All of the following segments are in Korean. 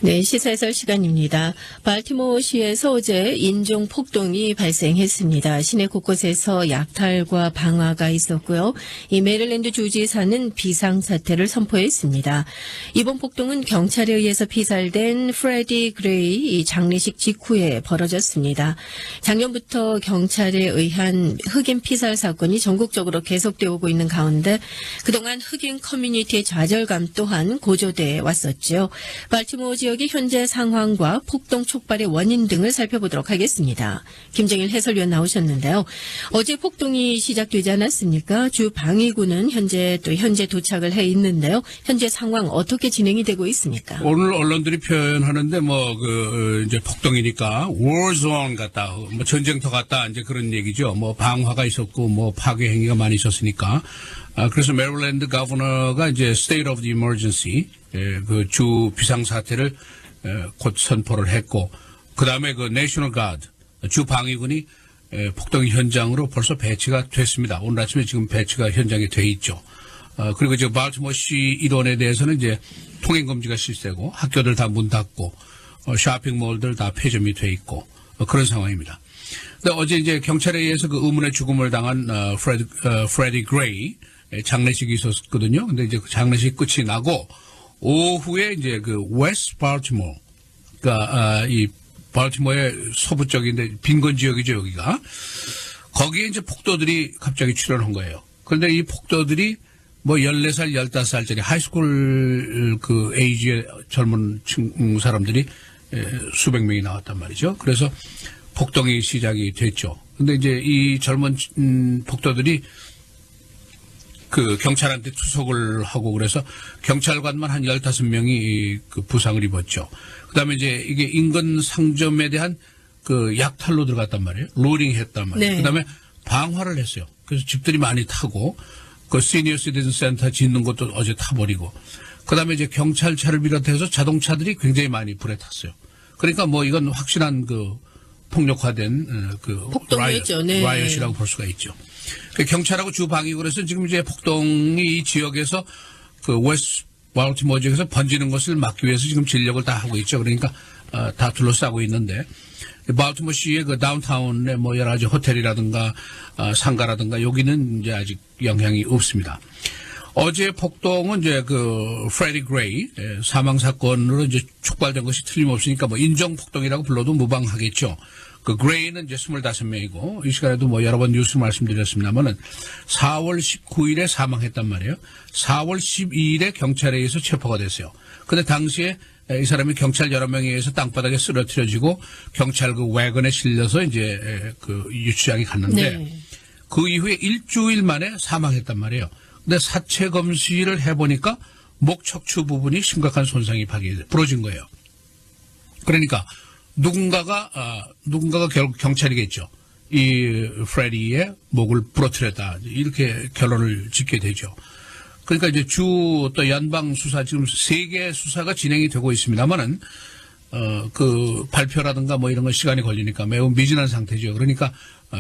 네, 시사해설 시간입니다. 발티모어시에서 어제 인종 폭동이 발생했습니다. 시내 곳곳에서 약탈과 방화가 있었고요. 이 메릴랜드 주지사는 비상사태를 선포했습니다. 이번 폭동은 경찰에 의해서 피살된 프레디 그레이 장례식 직후에 벌어졌습니다. 작년부터 경찰에 의한 흑인 피살 사건이 전국적으로 계속되어 오고 있는 가운데 그동안 흑인 커뮤니티의 좌절감 또한 고조돼 왔었죠. 발티모어 지역의 현재 상황과 폭동 촉발의 원인 등을 살펴보도록 하겠습니다. 김정일 해설위원 나오셨는데요. 어제 폭동이 시작되지 않았습니까? 주 방위군은 현재 도착을 해 있는데요. 현재 상황 어떻게 진행이 되고 있습니까? 오늘 언론들이 표현하는데 이제 폭동이니까 워존 같다, 전쟁터 같다, 이제 그런 얘기죠. 방화가 있었고 파괴 행위가 많이 있었으니까. 그래서 메릴랜드 거버너가 이제 State of the Emergency, 그 주 비상사태를 곧 선포를 했고, 그 다음에 그 National Guard, 주 방위군이 폭동 현장으로 벌써 배치가 됐습니다. 오늘 아침에 지금 배치가 현장에 돼 있죠. 그리고 이제 발티모어시 일원에 대해서는 이제 통행 금지가 실시되고 학교들 다 문 닫고 쇼핑몰들 다 폐점이 돼 있고 그런 상황입니다. 근데 어제 이제 경찰에 의해서 그 의문의 죽음을 당한 프레디 그레이 장례식이 있었거든요. 근데 이제 그 장례식 끝이 나고 오후에 이제 그 웨스트 발티모어, 그러니까 이 발티모어의 서부 쪽인데 빈곤 지역이죠, 여기가. 거기에 이제 폭도들이 갑자기 출현한 거예요. 그런데 이 폭도들이 14살, 15살짜리 하이스쿨 그 에이지의 젊은 사람들이 수백 명이 나왔단 말이죠. 그래서 폭동이 시작이 됐죠. 근데 이제 이 젊은 폭도들이 그 경찰한테 투석을 하고 그래서 경찰관만 한 15명이 그 부상을 입었죠. 그 다음에 이제 이게 인근 상점에 대한 그 약탈로 들어갔단 말이에요. 로링 했단 말이에요. 네. 그 다음에 방화를 했어요. 그래서 집들이 많이 타고 그 시니어 시티즌 센터 짓는 것도 어제 타버리고 그 다음에 이제 경찰차를 비롯해서 자동차들이 굉장히 많이 불에 탔어요. 그러니까 이건 확실한 그 폭력화된 그 폭동이었죠. 네. 라이엇이라고 볼 수가 있죠. 경찰하고 주 방위군에서 지금 이제 폭동이 이 지역에서 그 웨스트 발티모어 지역에서 번지는 것을 막기 위해서 지금 진력을 다 하고 있죠. 그러니까 다 둘러싸고 있는데 발티모어시의 그 다운타운에 여러 가지 호텔이라든가 상가라든가 여기는 이제 아직 영향이 없습니다. 어제 폭동은 이제 그 프레디 그레이 사망 사건으로 이제 촉발된 것이 틀림없으니까 인종 폭동이라고 불러도 무방하겠죠. 그 그레이는 이제 25명이고 이 시간에도 여러 번 뉴스 말씀드렸습니다만은 4월 19일에 사망했단 말이에요. 4월 12일에 경찰에 의해서 체포가 됐어요. 근데 당시에 이 사람이 경찰 여러 명에 의해서 땅바닥에 쓰러뜨려지고 경찰 그 와건에 실려서 이제 그 유치장에 갔는데 네. 그 이후에 일주일 만에 사망했단 말이에요. 근데 사체 검시를 해보니까 목 척추 부분이 심각한 손상이 부러진 거예요. 그러니까 누군가가 결국 경찰이겠죠. 이 프레디의 목을 부러뜨렸다. 이렇게 결론을 짓게 되죠. 그러니까 이제 또 연방 수사 지금 3개 수사가 진행이 되고 있습니다만은 그 발표라든가 이런 건 시간이 걸리니까 매우 미진한 상태죠. 그러니까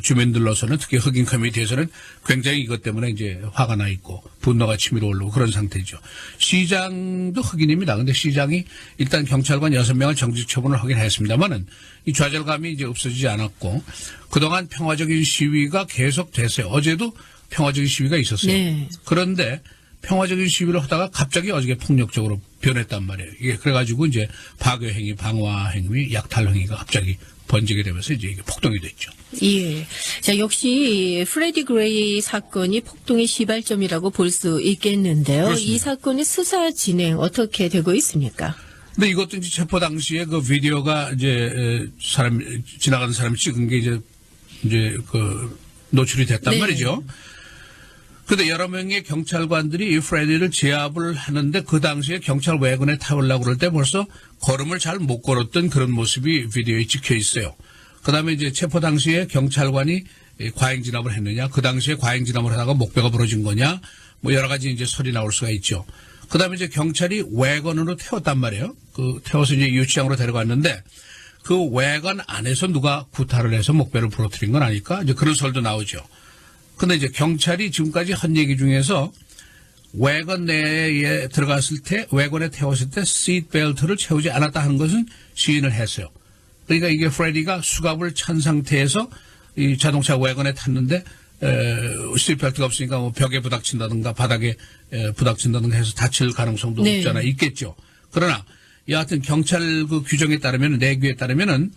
주민들로서는 특히 흑인 커뮤니티에서는 굉장히 이것 때문에 이제 화가 나 있고 분노가 치밀어 오르고 그런 상태죠. 시장도 흑인입니다. 근데 시장이 일단 경찰관 6명을 정직 처분을 하긴 했습니다만은 이 좌절감이 이제 없어지지 않았고 그동안 평화적인 시위가 계속 됐어요. 어제도 평화적인 시위가 있었어요. 네. 그런데 평화적인 시위를 하다가 갑자기 어저께 폭력적으로 변했단 말이에요. 이게 그래가지고 이제 파괴 행위, 방화 행위, 약탈 행위가 갑자기 번지게 되면서 이제 이게 폭동이 됐죠. 예. 자, 역시 프레디 그레이 사건이 폭동의 시발점이라고 볼 수 있겠는데요. 그렇습니다. 이 사건의 수사 진행 어떻게 되고 있습니까? 근데 이것도 이제 체포 당시에 그 비디오가 이제 지나가는 사람이 찍은 게 이제 그 노출이 됐단 네. 말이죠. 근데 여러 명의 경찰관들이 이 프레디를 제압을 하는데 그 당시에 경찰 와건에 타려고 그럴 때 벌써 걸음을 잘 못 걸었던 그런 모습이 비디오에 찍혀 있어요. 그 다음에 이제 체포 당시에 경찰관이 과잉 진압을 했느냐, 그 당시에 과잉 진압을 하다가 목배가 부러진 거냐, 여러 가지 이제 설이 나올 수가 있죠. 그 다음에 이제 경찰이 와건으로 태웠단 말이에요. 태워서 이제 유치장으로 데려갔는데 그 와건 안에서 누가 구타를 해서 목배를 부러뜨린 건 아닐까? 이제 그런 설도 나오죠. 근데 이제 경찰이 지금까지 한 얘기 중에서 외건 내에 들어갔을 때, 외건에 태웠을 때 시트벨트를 채우지 않았다 하는 것은 시인을 했어요. 그러니까 이게 프레디가 수갑을 찬 상태에서 이 자동차 외건에 탔는데 시트벨트가 없으니까 뭐 벽에 부닥친다든가 바닥에 부닥친다든가 해서 다칠 가능성도 네. 없잖아. 있겠죠. 그러나 여하튼 경찰 그 규정에 따르면 내규에 따르면은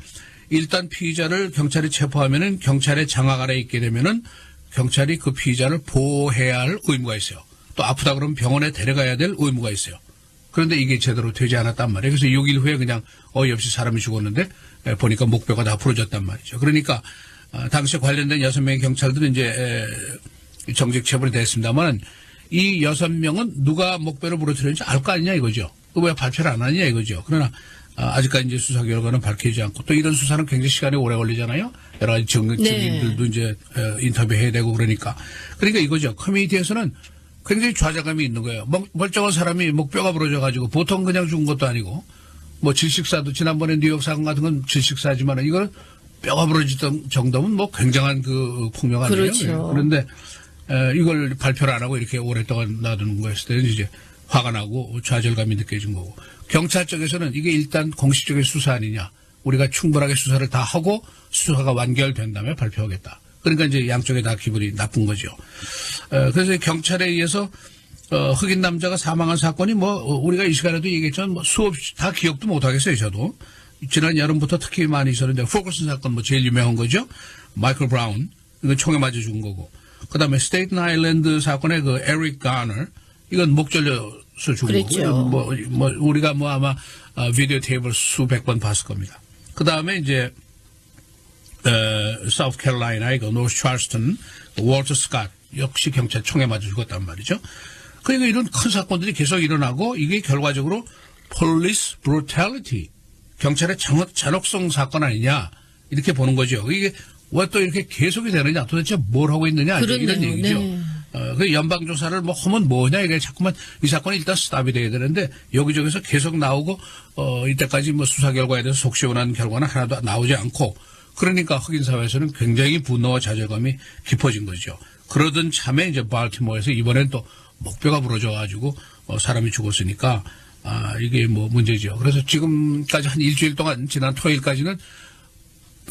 일단 피의자를 경찰이 체포하면은 경찰의 장악 아래 있게 되면은 경찰이 그 피의자를 보호해야 할 의무가 있어요. 또 아프다 그러면 병원에 데려가야 될 의무가 있어요. 그런데 이게 제대로 되지 않았단 말이에요. 그래서 6일 후에 그냥 어이없이 사람이 죽었는데 보니까 목뼈가 다 부러졌단 말이죠. 그러니까 당시에 관련된 6명의 경찰들은 이제 정직 처분이 됐습니다만 이 6명은 누가 목뼈를 부러뜨렸는지 알 거 아니냐 이거죠. 왜 발표를 안 하느냐 이거죠. 그러나 아직까지 이제 수사 결과는 밝히지 않고 또 이런 수사는 굉장히 시간이 오래 걸리잖아요. 여러 가지 증인들도 이제 인터뷰해야 되고 그러니까 이거죠. 커뮤니티에서는 굉장히 좌절감이 있는 거예요. 멀쩡한 사람이 목뼈가 부러져가지고 보통 그냥 죽은 것도 아니고 뭐 질식사도 지난번에 뉴욕 사건 같은 건 질식사지만 이거는 뼈가 부러졌던 정도면 뭐 굉장한 그 폭력 아니에요. 그렇죠. 그런데 이걸 발표를 안 하고 이렇게 오랫동안 놔두는 거였을 때는 이제 화가 나고 좌절감이 느껴진 거고 경찰 쪽에서는 이게 일단 공식적인 수사 아니냐. 우리가 충분하게 수사를 다 하고 수사가 완결된 다음에 발표하겠다. 그러니까 이제 양쪽에 다 기분이 나쁜 거죠. 그래서 경찰에 의해서 흑인 남자가 사망한 사건이 뭐 우리가 이 시간에도 얘기했지만 뭐 수없이 다 기억도 못 하겠어요. 저도 지난 여름부터 특히 많이 있었는데 포커슨 사건 뭐 제일 유명한 거죠. 마이클 브라운 이건 총에 맞아 죽은 거고 그다음에 스테이튼 아일랜드 사건의 그 에릭 가너 이건 목 잘려서 죽은 그랬죠. 거고 뭐 우리가 뭐 아마 비디오 테이프를 수백 번 봤을 겁니다. 그다음에 이제 사우스 캐롤라이나의 그 노스 찰스턴 월터 스캇 역시 경찰 총에 맞아 죽었단 말이죠. 그러니까 이런 큰 사건들이 계속 일어나고 이게 결과적으로 police brutality 경찰의 잔혹성 사건 아니냐 이렇게 보는 거죠. 이게 왜 또 이렇게 계속이 되느냐 도대체 뭘 하고 있느냐 이런 얘기죠. 네. 그 연방조사를 뭐 하면 뭐냐 이게 자꾸만 이 사건이 일단 스탑이 돼야 되는데 여기저기서 계속 나오고 이때까지 뭐 수사 결과에 대해서 속 시원한 결과는 하나도 나오지 않고 그러니까 흑인 사회에서는 굉장히 분노와 좌절감이 깊어진 거죠. 그러던 참에 이제 발티모어에서 이번엔 또 목뼈가 부러져가지고 사람이 죽었으니까 이게 뭐 문제죠. 그래서 지금까지 한 일주일 동안 지난 토요일까지는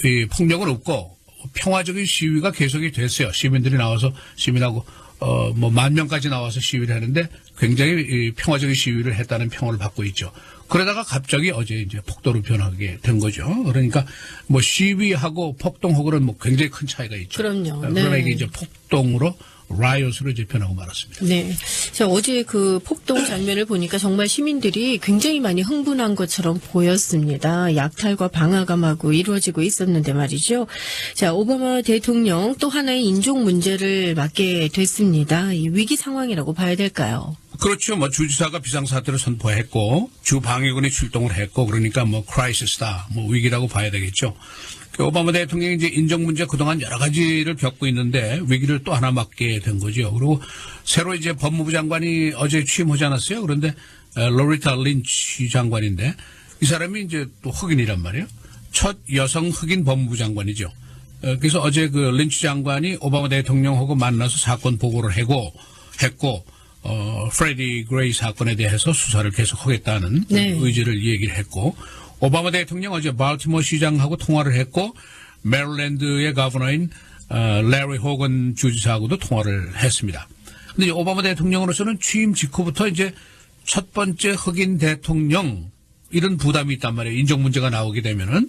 이 폭력은 없고 평화적인 시위가 계속이 됐어요. 시민들이 나와서 시민하고 뭐 10,000명까지 나와서 시위를 하는데 굉장히 평화적인 시위를 했다는 평을 받고 있죠. 그러다가 갑자기 어제 이제 폭도로 변하게 된 거죠. 그러니까 뭐 시위하고 폭동하고는 뭐 굉장히 큰 차이가 있죠. 그럼요. 그러나 네. 이게 이제 폭동으로 라이엇으로 이제 변하고 말았습니다. 네. 자, 어제 그 폭동 장면을 보니까 정말 시민들이 굉장히 많이 흥분한 것처럼 보였습니다. 약탈과 방화감하고 이루어지고 있었는데 말이죠. 자, 오바마 대통령 또 하나의 인종 문제를 맡게 됐습니다. 이 위기 상황이라고 봐야 될까요? 그렇죠. 뭐 주지사가 비상사태를 선포했고 주 방위군이 출동을 했고 그러니까 뭐 크라이시스다, 뭐 위기라고 봐야 되겠죠. 그 오바마 대통령이 이제 인종 문제 그동안 여러 가지를 겪고 있는데 위기를 또 하나 맞게 된 거죠. 그리고 새로 이제 법무부 장관이 어제 취임하지 않았어요. 그런데 로리타 린치 장관인데 이 사람이 이제 또 흑인이란 말이에요. 첫 여성 흑인 법무부 장관이죠. 그래서 어제 그 린치 장관이 오바마 대통령하고 만나서 사건 보고를 했고 프레디 그레이 사건에 대해서 수사를 계속하겠다는 네. 의지를 얘기를 했고 오바마 대통령 어제 발티모어 시장하고 통화를 했고 메릴랜드의 거버너인 레리 호건 주지사하고도 통화를 했습니다. 근데 오바마 대통령으로서는 취임 직후부터 이제 첫 번째 흑인 대통령 이런 부담이 있단 말이에요. 인종 문제가 나오게 되면은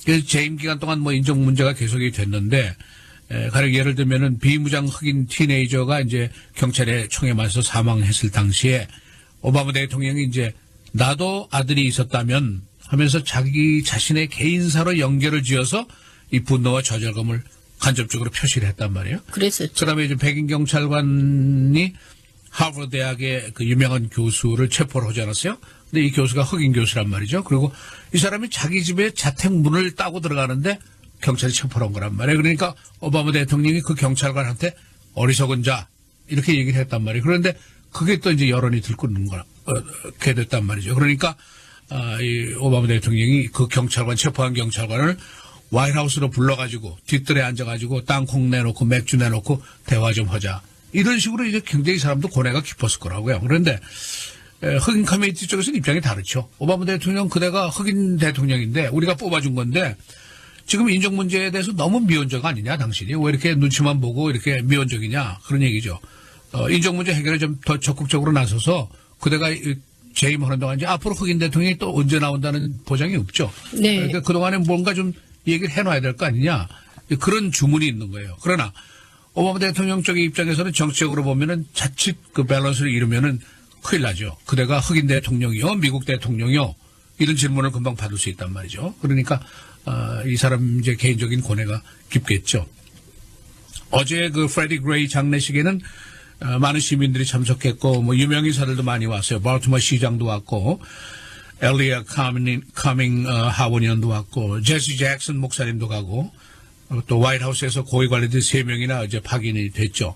그래서 재임 기간 동안 뭐 인종 문제가 계속이 됐는데 가령 예를 들면은 비무장 흑인 티네이저가 이제 경찰의 총에 맞아서 사망했을 당시에 오바마 대통령이 이제 나도 아들이 있었다면 하면서 자기 자신의 개인사로 연결을 지어서 이 분노와 좌절감을 간접적으로 표시를 했단 말이에요. 그랬었죠. 그다음에 이제 백인 경찰관이 하버드 대학의 그 유명한 교수를 체포를 하지 않았어요? 근데 이 교수가 흑인 교수란 말이죠. 그리고 이 사람이 자기 집에 자택 문을 따고 들어가는데 경찰이 체포를 한 거란 말이에요. 그러니까 오바마 대통령이 그 경찰관한테 어리석은 자 이렇게 얘기를 했단 말이에요. 그런데 그게 또 이제 여론이 들끓는 거게 됐단 말이죠. 그러니까 이 오바마 대통령이 그 경찰관 체포한 경찰관을 화이트하우스로 불러가지고 뒷뜰에 앉아가지고 땅콩 내놓고 맥주 내놓고 대화 좀 하자 이런 식으로 이제 굉장히 사람도 고뇌가 깊었을 거라고요. 그런데 흑인 커뮤니티 쪽에서는 입장이 다르죠. 오바마 대통령 그대가 흑인 대통령인데 우리가 뽑아준 건데 지금 인종 문제에 대해서 너무 미온적 아니냐 당신이 왜 이렇게 눈치만 보고 이렇게 미온적이냐 그런 얘기죠. 인종 문제 해결에 좀 더 적극적으로 나서서 그대가 재임하는 동안 이제 앞으로 흑인 대통령이 또 언제 나온다는 보장이 없죠. 네. 그러니까 그동안에 뭔가 좀 얘기를 해놔야 될 거 아니냐 그런 주문이 있는 거예요. 그러나 오바마 대통령 쪽의 입장에서는 정치적으로 보면은 자칫 그 밸런스를 잃으면은 큰일 나죠. 그대가 흑인 대통령이요, 미국 대통령이요 이런 질문을 금방 받을 수 있단 말이죠. 그러니까 이 사람 이제 개인적인 고뇌가 깊겠죠. 어제 그 프레디 그레이 장례식에는 많은 시민들이 참석했고 뭐 유명인사들도 많이 왔어요. 발티모 시장도 왔고 엘리아 카밍 하원의원도 왔고 제시 잭슨 목사님도 가고 또 화이트하우스에서 고위 관리들 3명이나 이제 파견이 됐죠.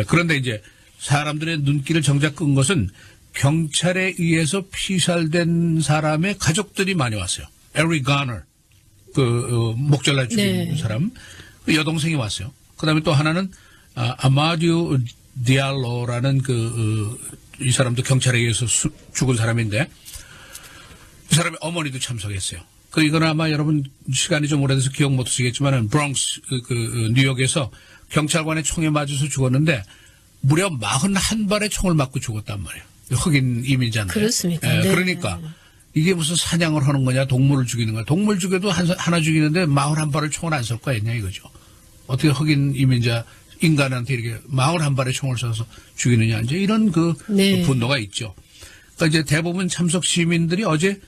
그런데 이제 사람들의 눈길을 정작 끈 것은 경찰에 의해서 피살된 사람의 가족들이 많이 왔어요. 에리 가너 그 목절날 죽인 네. 사람 그 여동생이 왔어요. 그다음에 또 하나는 아마디오 디알로라는 이 사람도 경찰에 의해서 죽은 사람인데 이 사람의 어머니도 참석했어요. 이건 아마 여러분 시간이 좀 오래돼서 기억 못 하시겠지만은 브롱스 뉴욕에서 경찰관의 총에 맞아서 죽었는데 무려 41발의 총을 맞고 죽었단 말이에요. 흑인 이민자인데. 그렇습니까? 네. 그러니까 이게 무슨 사냥을 하는 거냐, 동물을 죽이는 거야. 동물 죽여도 하나 죽이는데 41발의 총을 안 쏠 거 있냐 이거죠. 어떻게 흑인 이민자 인간한테 이렇게 41발의 총을 쏴서 죽이느냐 이제 이런 네. 분노가 있죠. 그러니까 이제 대부분 참석 시민들이 어제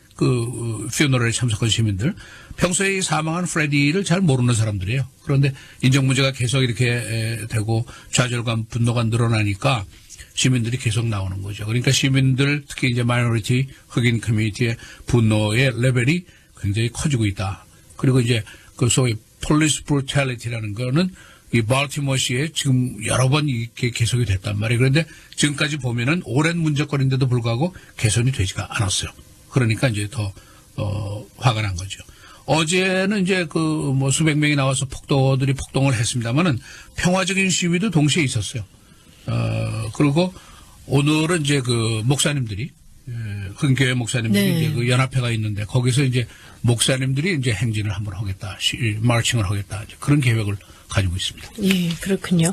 퓨너럴에 참석한 시민들 평소에 이 사망한 프레디를 잘 모르는 사람들이에요. 그런데 인종 문제가 계속 이렇게 되고 좌절감, 분노가 늘어나니까 시민들이 계속 나오는 거죠. 그러니까 시민들 특히 이제 마이너리티 흑인 커뮤니티의 분노의 레벨이 굉장히 커지고 있다. 그리고 이제 그 소위 폴리스 브루탈리티라는 거는 이 발티모어시에 지금 여러 번 이렇게 개선이 됐단 말이에요. 그런데 지금까지 보면은 오랜 문제거리인데도 불구하고 개선이 되지가 않았어요. 그러니까 이제 더 화가 난 거죠. 어제는 이제 뭐 수백 명이 나와서 폭도들이 폭동을 했습니다만은 평화적인 시위도 동시에 있었어요. 그리고 오늘은 이제 목사님들이 흑인교회 목사님들이 네. 이제 연합회가 있는데 거기서 이제 목사님들이 이제 행진을 한번 하겠다, 마르칭을 하겠다 이제 그런 계획을 가지고 있습니다. 예, 그렇군요.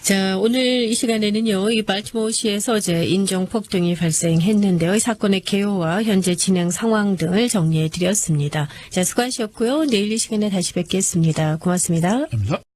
자, 오늘 이 시간에는요, 이 발티모어시에서 어제 인종 폭동이 발생했는데요. 이 사건의 개요와 현재 진행 상황 등을 정리해 드렸습니다. 자, 수고하셨고요. 내일 이 시간에 다시 뵙겠습니다. 고맙습니다. 감사합니다.